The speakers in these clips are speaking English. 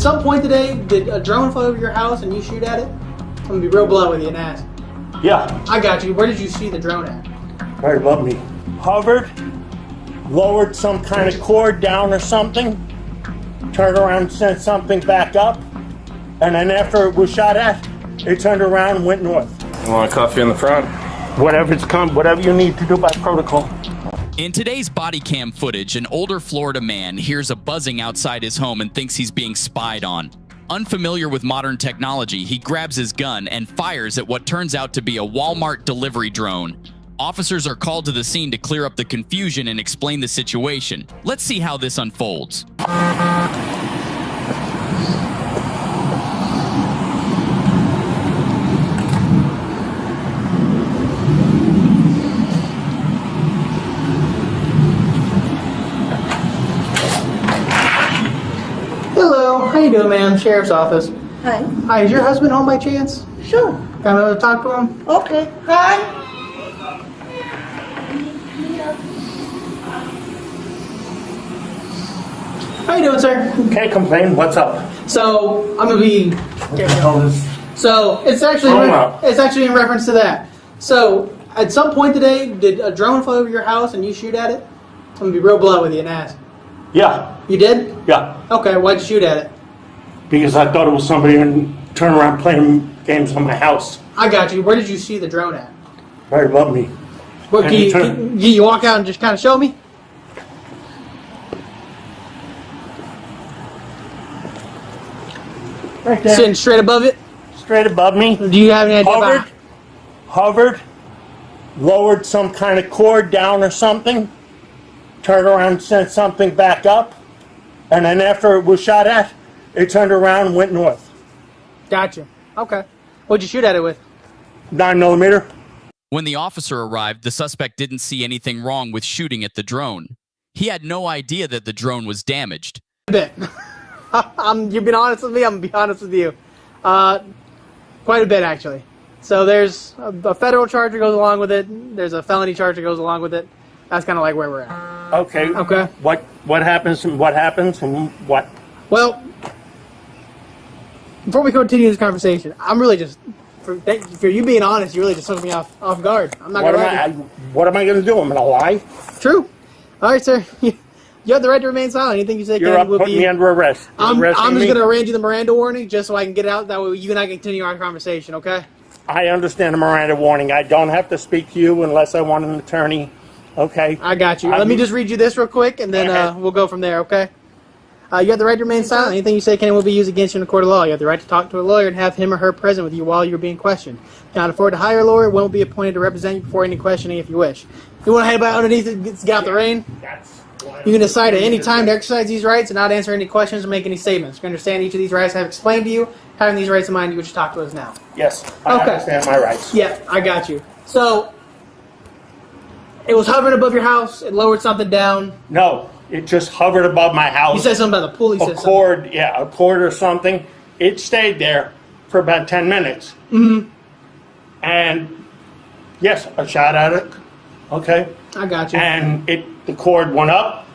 At some point today, did a drone fly over your house and you shoot at it? I'm gonna be real blunt with you and ask. Yeah. I got you. Where did you see the drone at? Right above me. Hovered, lowered some kind of cord down or something, turned around and sent something back up, and then after it was shot at, it turned around and went north. You want a coffee in the front? Whatever you need to do by protocol. In today's body cam footage, an older Florida man hears a buzzing outside his home and thinks he's being spied on. Unfamiliar with modern technology, he grabs his gun and fires at what turns out to be a Walmart delivery drone. Officers are called to the scene to clear up the confusion and explain the situation. Let's see how this unfolds. Hello, how you doing, ma'am? Sheriff's office. Hi. Hi, is your husband home by chance? Sure. Can I talk to him? Okay. Hi. How you doing, sir? Can't complain. What's up? So I'm gonna be. What the hell is... So it's actually in reference to that. So at some point today, did a drone fly over your house and you shoot at it? I'm gonna be real blunt with you and ask. Yeah. You did? Yeah. Okay. Why'd you shoot at it? Because I thought it was somebody and turn around playing games on my house. I got you. Where did you see the drone at? Right above me. What, can you walk out and just kind of show me? Right there. Sitting straight above it? Straight above me. Do you have any idea? Hovered, lowered some kind of cord down or something, turned around and sent something back up, and then after it was shot at, it turned around and went north. Gotcha. Okay. What'd you shoot at it with? 9mm. When the officer arrived, the suspect didn't see anything wrong with shooting at the drone. He had no idea that the drone was damaged. A bit. You've been honest with me, I'm going to be honest with you. Quite a bit, actually. So there's a federal charge that goes along with it. There's a felony charge that goes along with it. That's kind of like where we're at. Okay. Okay. What happens and what? Well, before we continue this conversation, I'm really just, for you being honest, you really just took me off guard. I'm not What am I going to do? I'm going to lie? True. All right, sir. You have the right to remain silent. Anything you say You're putting me under arrest. I'm just going to arrange you the Miranda warning just so I can get it out. That way you and I can continue our conversation, okay? I understand the Miranda warning. I don't have to speak to you unless I want an attorney. Okay? I got you. Let me just read you this real quick, and then we'll go from there, okay? You have the right to remain silent. Anything you say can and will be used against you in a court of law. You have the right to talk to a lawyer and have him or her present with you while you're being questioned. If you cannot afford to hire a lawyer, one will be appointed to represent you before any questioning if you wish. If you want to head about underneath it, get out the rain. You can decide at any time to exercise these rights and not answer any questions or make any statements. You understand each of these rights I have explained to you. Having these rights in mind, you wish to talk to us now. Yes, I understand my rights. Yeah, I got you. So, it was hovering above your house. It lowered something down. No, it just hovered above my house. You said something about the pool. A cord or something. It stayed there for about 10 minutes. Mm-hmm. And, yes, I shot at it. Okay? I got you. And the cord went up.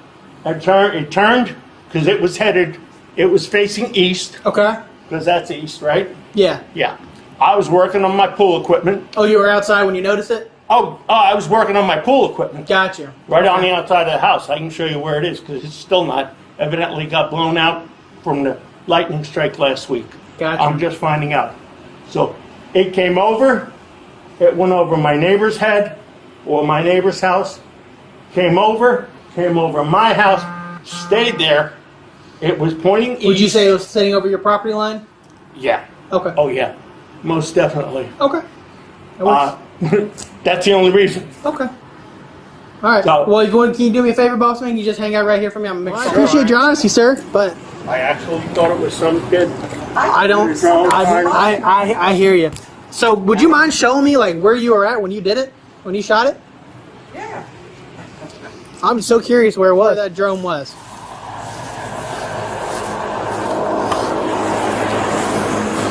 It turned because it was facing east. Okay. Because that's east, right? Yeah. Yeah. I was working on my pool equipment. Oh, you were outside when you noticed it? Oh, I was working on my pool equipment. Gotcha. Right on the outside of the house. I can show you where it is because it's still not. Evidently got blown out from the lightning strike last week. Gotcha. I'm just finding out. So it came over. It went over my neighbor's head or my neighbor's house. Came over my house, stayed there. It was pointing east. Would you say it was sitting over your property line? Yeah. Okay. Oh, yeah. Most definitely. Okay. That's the only reason. Okay. All right. So, well, can you do me a favor, boss man? You just hang out right here for me. I'm gonna make sure. I appreciate your honesty, sir, but I actually thought it was some kid. I don't. I hear you. So, would you mind showing me like where you were at when you did it? When you shot it? Yeah. I'm so curious where that drone was.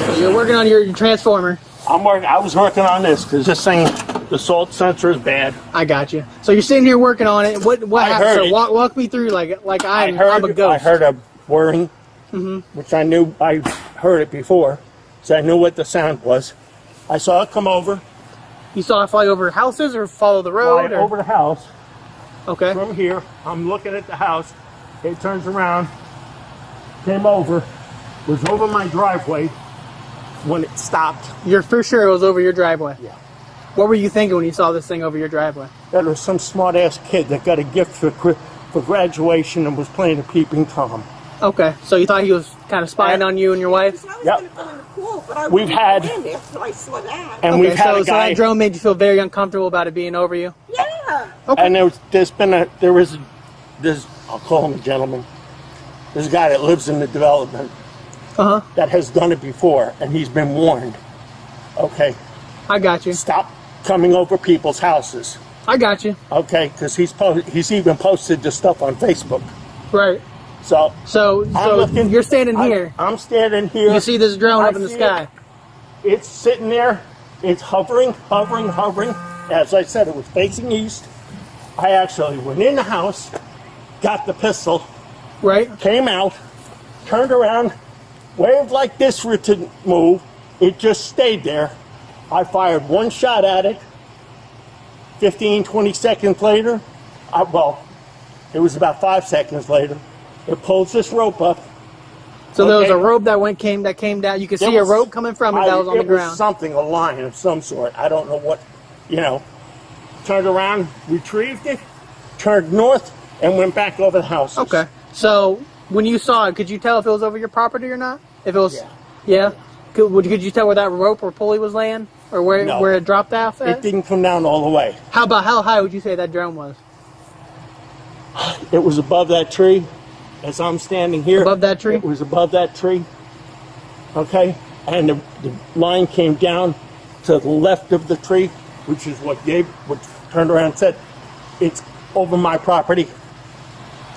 So you're working on your transformer. I was working on this because this thing, the salt sensor is bad. I got you. So you're sitting here working on it. What happened? So walk me through like I'm a ghost. I heard a whirring. which I knew, I heard it before, so I knew what the sound was. I saw it come over. You saw it fly over houses or follow the road? Fly over the house. Okay. From here, I'm looking at the house. It turns around, came over, was over my driveway when it stopped. You're for sure it was over your driveway? Yeah. What were you thinking when you saw this thing over your driveway? That was some smart-ass kid that got a gift for graduation and was playing a peeping Tom. Okay, so you thought he was kind of spying on you and your wife? Yep. We've had, and Okay, we've had a so guy. that drone made you feel very uncomfortable about it being over you? Yeah. Okay. And there's I'll call him a gentleman. There's a guy that lives in the development that has done it before, and he's been warned. Okay, I got you. stop coming over people's houses. I got you. Okay, because he's even posted the stuff on Facebook. Right. So I'm looking, you're standing here. I'm standing here. You see this drone I up in the see sky. It's sitting there. It's hovering. As I said, it was facing east. I actually went in the house, got the pistol, Right. came out, turned around, waved like this for it to move. It just stayed there. I fired one shot at it. 15, 20 seconds later, it was about 5 seconds later, it pulls this rope up. So there was a rope that came down. You could see a rope coming from it that was on the ground. It was something, a line of some sort. I don't know what, Turned around, retrieved it, turned north, and went back over the houses. Okay. So when you saw it, could you tell if it was over your property or not? If it was, yeah. Could you tell where that rope or pulley was laying, or where it dropped off at? It didn't come down all the way. How high would you say that drone was? It was above that tree. As I'm standing here. Above that tree? It was above that tree. Okay? And the line came down to the left of the tree, which is what Gabe turned around and said, it's over my property.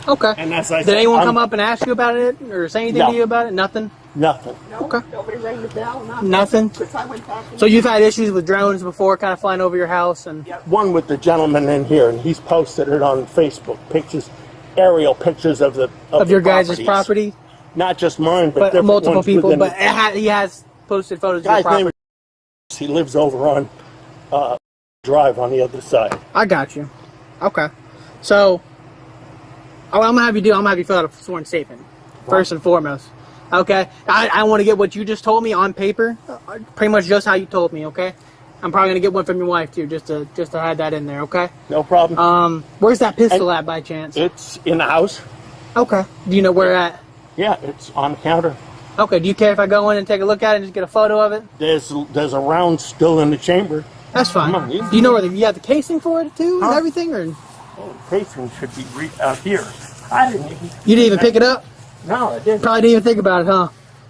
Okay. And as I Did said, anyone come up and ask you about it or say anything to you about it? Nothing? Nothing. No, Okay. nobody rang the bell. Nothing? Because I went back. So you've had issues with drones before, kind of flying over your house and... One with the gentleman in here, and he's posted it on Facebook. Aerial pictures of your guys' properties. property? Not just mine, but multiple ones people. within But he has posted photos of your guy's property. name is, he lives over on Drive on the other side. I got you. Okay. So, what I'm gonna have you fill out a sworn statement, first and foremost. Okay? I want to get what you just told me on paper, pretty much just how you told me, okay? I'm probably gonna get one from your wife too, just to have that in there, okay? No problem. Where's that pistol at by chance? It's in the house. Okay. Do you know where at? Yeah, it's on the counter. Okay. Do you care if I go in and take a look at it and just get a photo of it? There's a round still in the chamber. That's fine. Come on, Do you know where you have the casing for it too and everything, or Oh, the casing should be out here. I didn't even. you didn't even pick it up? No, I didn't. Probably didn't even think about it, huh?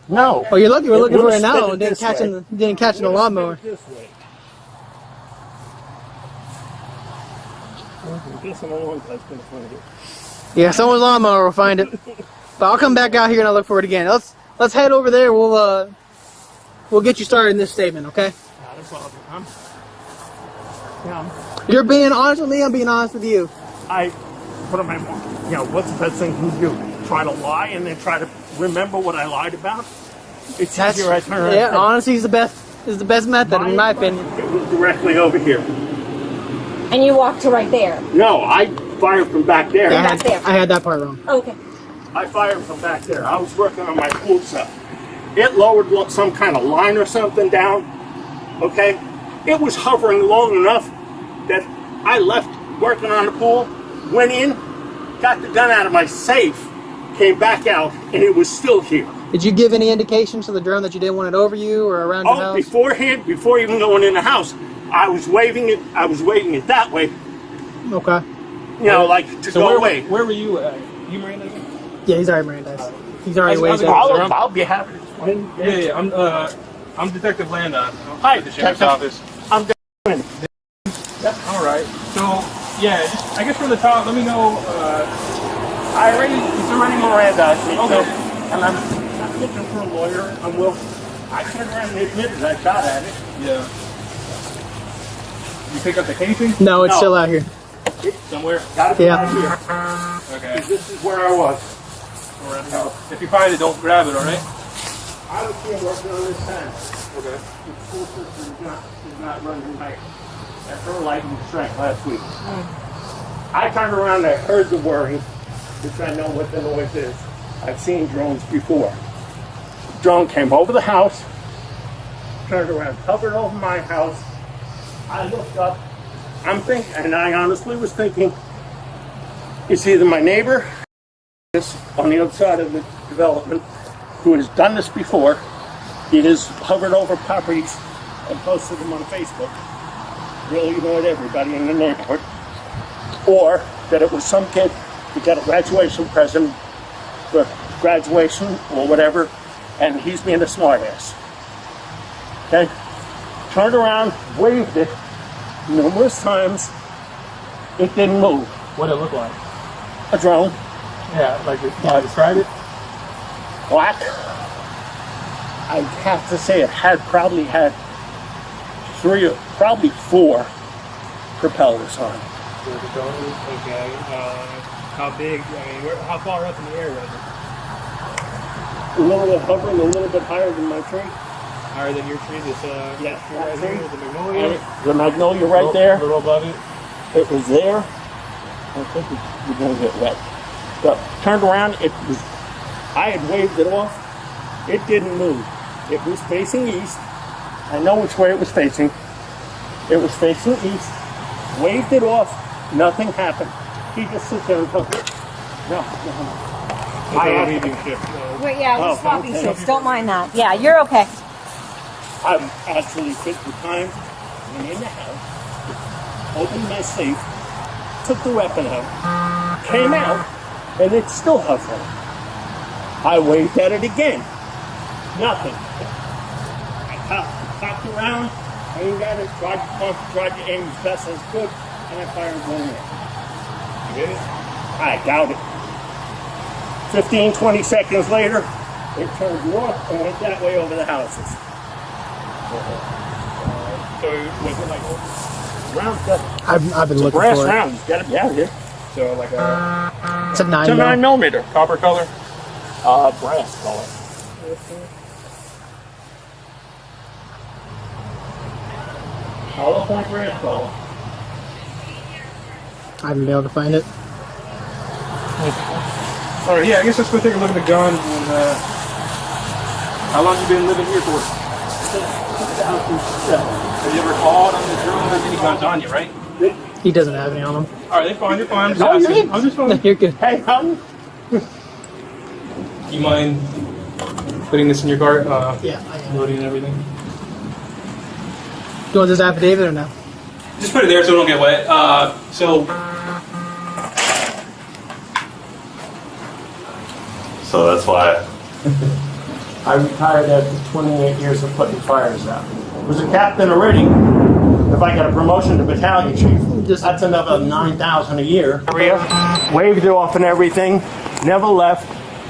No. Oh, you're lucky we're looking for would've it now spit and didn't this catch way. the lawnmower. This way. I guess I'm the one that's gonna find it. Yeah, someone's lawnmower will find it. But I'll come back out here and I'll look for it again. Let's head over there. We'll get you started in this statement, okay? Not a problem. You're being honest with me. I'm being honest with you. What am I? What's the best thing you can do? Try to lie and then try to remember what I lied about? It's easier. I turn around. Yeah, honesty is the best method in my opinion. It was directly over here. And you walked to right there. No, I fired from back there. Yeah, back there. I had that part wrong. Okay. I fired from back there. I was working on my pool stuff. It lowered some kind of line or something down. Okay? It was hovering long enough that I left working on the pool, went in, got the gun out of my safe, came back out, and it was still here. Did you give any indications to the drone that you didn't want it over you or around your house? Beforehand, before even going in the house, I was waving it that way. Okay. Like to go away. Where were you at? You Miranda? Yeah, he's already Mirandized. He's already waved up. I'll be happy to explain. Yeah. I'm Detective Landa. Hi, at the sheriff's Detective. office. I'm doing. All right. So yeah, I guess from the top, let me know. It's already Miranda. Okay. And I'm looking for a lawyer. I turned around and admitted I shot at it. Yeah. You pick up the casing No, it's No. still out here. somewhere. Gotta be Yeah. out here. Okay. This is where I was. Around the house. If you find it, don't grab it, all right? I was here working on this fence. Okay. The school system is not running right. That's her lightning strike last week. I turned around and I heard the whirring, which I know what the noise is. I've seen drones before. Drone came over the house, turned around, hovered over my house. I looked up. I'm thinking, and I honestly was thinking, it's either my neighbor on the other side of the development who has done this before. He has hovered over properties and posted them on Facebook, really annoyed everybody in the neighborhood. Or that it was some kid who got a graduation present for graduation or whatever, and he's being a smartass. Okay? Turned around, waved it numerous times. It didn't move. What did it look like? A drone. Yeah, like can I describe it? Black. I have to say it probably had 3 or probably 4 propellers on. Okay. How big? I mean, how far up in the air was it? A little bit hovering, a little bit higher than my tree. Higher than your tree? This Yeah, tree right that here, tree. the magnolia. The magnolia right there. A little above it. It was there. I think we're going to get wet. But turned around, I had waved it off. It didn't move. It was facing east. I know which way it was facing. It was facing east. Waved it off. Nothing happened. He just sits there and took it. No. I leaving shift. Wait, yeah, we're Oh, swapping okay. shifts. Don't mind that. Yeah, you're okay. I actually took the time, went in the house, opened my safe, took the weapon out, came out, and it's still hovering. I waved at it again. Nothing. I cocked around, aimed at it, tried to pump, tried to aim as best as could, and I fired one in. You hit it? I doubt it. 15, 20 seconds later, it turned north and went that way over the houses. So was it like Round stuff. I've been It's a looking brass for it. round. It's got to be out here. so like a It's a 9 It's a mil. 9mm. copper color? Brass color. Hollow point brass color. I haven't been able to find it. All right, yeah, I guess let's go take a look at the gun. And, how long you been living here for? Have you ever called on the drone? There's any guns on you, right? He doesn't have any on him. All right, they're fine. You're fine. I'm just No, you're asking. good. I'm just fine. You're good. Hey, You mind putting this in your cart? Yeah, I am. Loading and everything. Do you want this affidavit or no? Just put it there so it don't get wet. So that's why. I retired after 28 years of putting fires out. Was a captain already. If I got a promotion to battalion chief, that's another $9,000 a year. Waved it off and everything. Never left.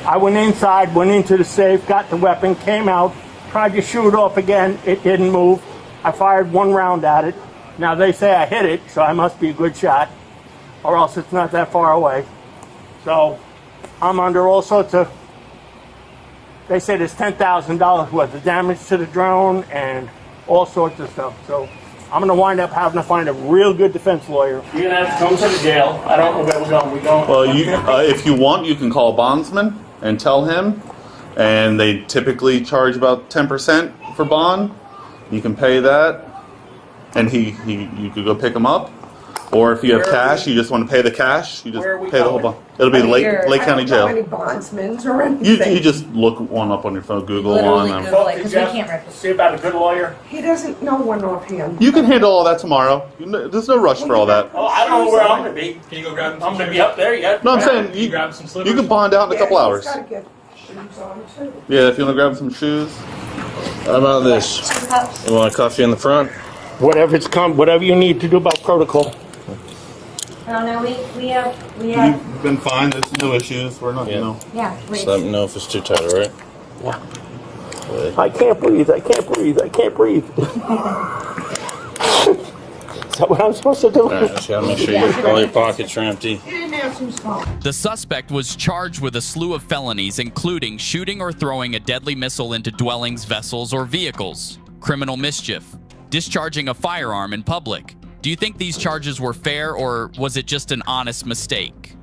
I went inside, went into the safe, got the weapon, came out, tried to shoot off again. It didn't move. I fired 1 round at it. Now they say I hit it, so I must be a good shot, or else it's not that far away. So I'm under all sorts of. They say there's $10,000 worth of damage to the drone and all sorts of stuff. So I'm going to wind up having to find a real good defense lawyer. You're going to have to come to the jail. I don't know where we're going. We don't. Well, if you want, you can call a bondsman and tell him, and they typically charge about 10% for bond. You can pay that, and you could go pick him up. Or if you have cash, you just want to pay the cash, you just Where are we pay the whole going? bond. It'll be Lake County I Jail. don't know any bondsmen or You anything. just look one up on your phone, Google Literally one. Google it, because we can't represent. See about a good lawyer. He doesn't know one offhand. You can handle all that tomorrow. There's no rush for all that. Oh, I don't know where I'm going to be. Can you go grab I'm some going to be up there yet. No, I'm saying Can you grab some slippers? you can bond out in a couple Yeah, hours. He's got to get shoes on too. Yeah, if you want to grab some shoes. How about this? You want a coffee in the front? Whatever you need to do about protocol. Oh, no, we have, You've been fine. There's no issues. We're not, Yeah. yeah, wait. Just let me know if it's too tight, all right? I can't breathe. I can't breathe. I can't breathe. Is that what I'm supposed to do? All right, just gotta make sure all your pockets are empty. You didn't ask whose fault. The suspect was charged with a slew of felonies, including shooting or throwing a deadly missile into dwellings, vessels, or vehicles, criminal mischief, discharging a firearm in public. Do you think these charges were fair, or was it just an honest mistake?